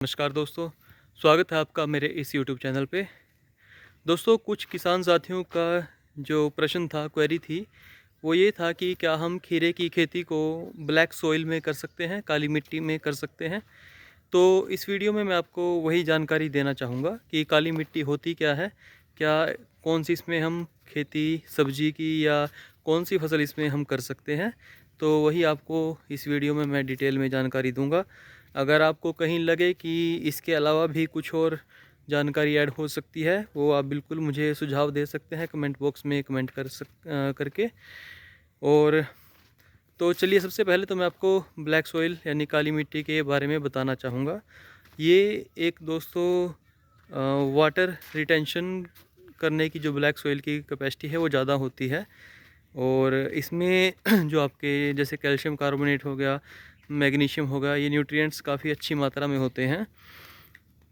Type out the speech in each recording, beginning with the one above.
नमस्कार दोस्तों, स्वागत है आपका मेरे इस YouTube चैनल पे। दोस्तों, कुछ किसान साथियों का जो प्रश्न था, क्वेरी थी, वो ये था कि क्या हम खीरे की खेती को ब्लैक सॉइल में कर सकते हैं, काली मिट्टी में कर सकते हैं। तो इस वीडियो में मैं आपको वही जानकारी देना चाहूँगा कि काली मिट्टी होती क्या है, क्या कौन सी इसमें हम खेती सब्जी की या कौन सी फसल इसमें हम कर सकते हैं। तो वही आपको इस वीडियो में मैं डिटेल में जानकारी दूंगा। अगर आपको कहीं लगे कि इसके अलावा भी कुछ और जानकारी ऐड हो सकती है, वो आप बिल्कुल मुझे सुझाव दे सकते हैं कमेंट बॉक्स में कमेंट करके। और तो चलिए, सबसे पहले तो मैं आपको ब्लैक सॉइल यानी काली मिट्टी के बारे में बताना चाहूँगा। ये एक दोस्तों वाटर रिटेंशन करने की जो ब्लैक सॉइल की कैपेसिटी है वो ज़्यादा होती है। और इसमें जो आपके जैसे कैल्शियम कार्बोनेट हो गया, मैग्नीशियम हो गया, ये न्यूट्रिएंट्स काफ़ी अच्छी मात्रा में होते हैं।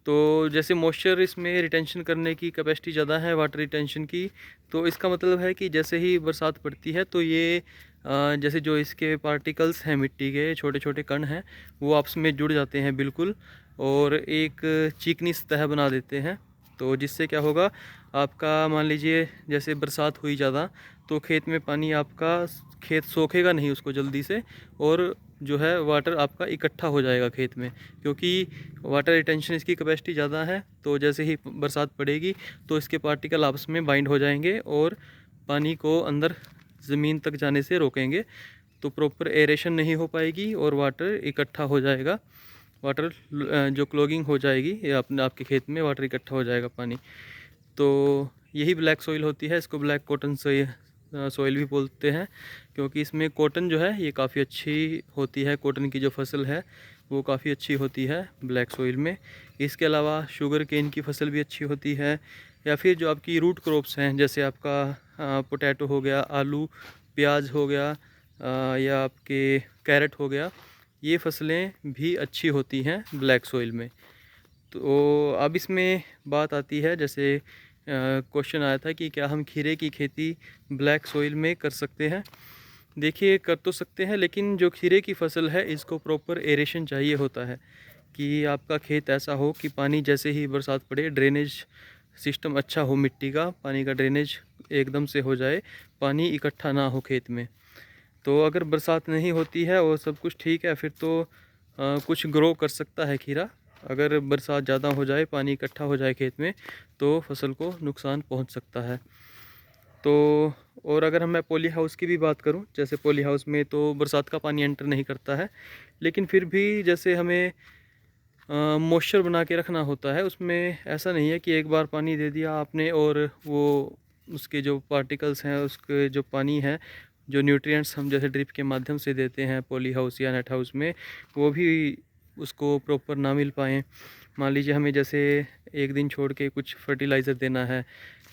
तो जैसे मॉइस्चर इसमें रिटेंशन करने की कैपेसिटी ज़्यादा है वाटर रिटेंशन की, तो इसका मतलब है कि जैसे ही बरसात पड़ती है तो ये जैसे जो इसके पार्टिकल्स हैं, मिट्टी के छोटे छोटे कण हैं, वो आपस में जुड़ जाते हैं बिल्कुल, और एक चिकनी सतह बना देते हैं। तो जिससे क्या होगा, आपका मान लीजिए जैसे बरसात हुई ज़्यादा, तो खेत में पानी आपका, खेत सोखेगा नहीं उसको जल्दी से, और जो है वाटर आपका इकट्ठा हो जाएगा खेत में, क्योंकि वाटर रिटेंशन इसकी कैपेसिटी ज़्यादा है। तो जैसे ही बरसात पड़ेगी तो इसके पार्टिकल आपस में बाइंड हो जाएंगे और पानी को अंदर ज़मीन तक जाने से रोकेंगे। तो प्रॉपर एरेशन नहीं हो पाएगी और वाटर इकट्ठा हो जाएगा, वाटर जो क्लॉगिंग हो जाएगी, ये अपने आपके खेत में वाटर इकट्ठा हो जाएगा पानी। तो यही ब्लैक सॉइल होती है। इसको ब्लैक कॉटन सॉइल भी बोलते हैं, क्योंकि इसमें कॉटन जो है ये काफ़ी अच्छी होती है। कॉटन की जो फसल है वो काफ़ी अच्छी होती है ब्लैक सॉइल में। इसके अलावा शुगर केन की फसल भी अच्छी होती है, या फिर जो आपकी रूट क्रॉप्स हैं, जैसे आपका पोटैटो हो गया, आलू, प्याज हो गया, या आपके कैरेट हो गया, ये फसलें भी अच्छी होती हैं ब्लैक सॉइल में। तो अब इसमें बात आती है, जैसे क्वेश्चन आया था कि क्या हम खीरे की खेती ब्लैक सॉइल में कर सकते हैं। देखिए, कर तो सकते हैं, लेकिन जो खीरे की फसल है इसको प्रॉपर एरेशन चाहिए होता है, कि आपका खेत ऐसा हो कि पानी जैसे ही बरसात पड़े, ड्रेनेज सिस्टम अच्छा हो, मिट्टी का पानी का ड्रेनेज एकदम से हो जाए, पानी इकट्ठा ना हो खेत में। तो अगर बरसात नहीं होती है और सब कुछ ठीक है, फिर तो कुछ ग्रो कर सकता है खीरा। अगर बरसात ज़्यादा हो जाए, पानी इकट्ठा हो जाए खेत में, तो फसल को नुकसान पहुंच सकता है। तो और अगर मैं पॉली हाउस की भी बात करूं, जैसे पॉली हाउस में तो बरसात का पानी एंटर नहीं करता है, लेकिन फिर भी जैसे हमें मॉइस्चर बना के रखना होता है, उसमें ऐसा नहीं है कि एक बार पानी दे दिया आपने और वो उसके जो पार्टिकल्स हैं, उसके जो पानी है, जो न्यूट्रिएंट्स हम जैसे ड्रिप के माध्यम से देते हैं पॉली हाउस या नेट हाउस में, वो भी उसको प्रॉपर ना मिल पाएँ। मान लीजिए हमें जैसे एक दिन छोड़ के कुछ फर्टिलाइज़र देना है,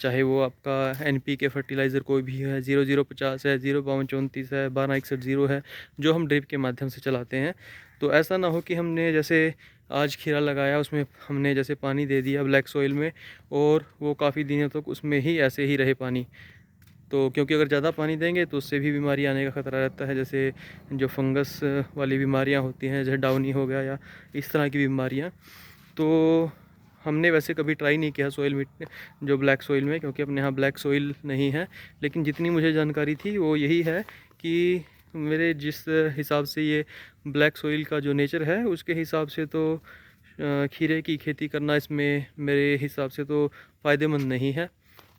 चाहे वो आपका NPK फर्टिलाइज़र कोई भी है, 0050 है, 05234 है, 1261 है, जो हम ड्रिप के माध्यम से चलाते हैं। तो ऐसा ना हो कि हमने जैसे आज खीरा लगाया, उसमें हमने जैसे पानी दे दिया ब्लैक सॉइल में, और वो काफ़ी दिनों तक उसमें ही ऐसे ही रहे पानी। तो क्योंकि अगर ज़्यादा पानी देंगे तो उससे भी बीमारी आने का ख़तरा रहता है, जैसे जो फंगस वाली बीमारियां होती हैं, जैसे डाउनी हो गया या इस तरह की बीमारियां। तो हमने वैसे कभी ट्राई नहीं किया सॉइल मिट्टी जो ब्लैक सॉइल में, क्योंकि अपने यहाँ ब्लैक सॉइल नहीं है। लेकिन जितनी मुझे जानकारी थी वो यही है कि मेरे जिस हिसाब से ये ब्लैक सॉइल का जो नेचर है, उसके हिसाब से तो खीरे की खेती करना इसमें मेरे हिसाब से तो फ़ायदेमंद नहीं है,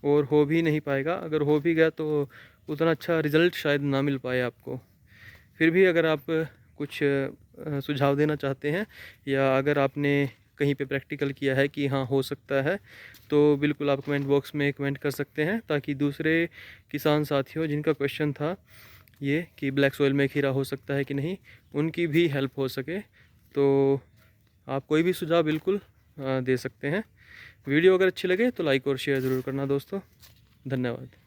और हो भी नहीं पाएगा। अगर हो भी गया तो उतना अच्छा रिज़ल्ट शायद ना मिल पाए आपको। फिर भी अगर आप कुछ सुझाव देना चाहते हैं, या अगर आपने कहीं पे प्रैक्टिकल किया है कि हाँ हो सकता है, तो बिल्कुल आप कमेंट बॉक्स में कमेंट कर सकते हैं, ताकि दूसरे किसान साथियों जिनका क्वेश्चन था ये कि ब्लैक सॉइल में खीरा हो सकता है कि नहीं, उनकी भी हेल्प हो सके। तो आप कोई भी सुझाव बिल्कुल दे सकते हैं। वीडियो अगर अच्छी लगे तो लाइक और शेयर ज़रूर करना दोस्तों। धन्यवाद।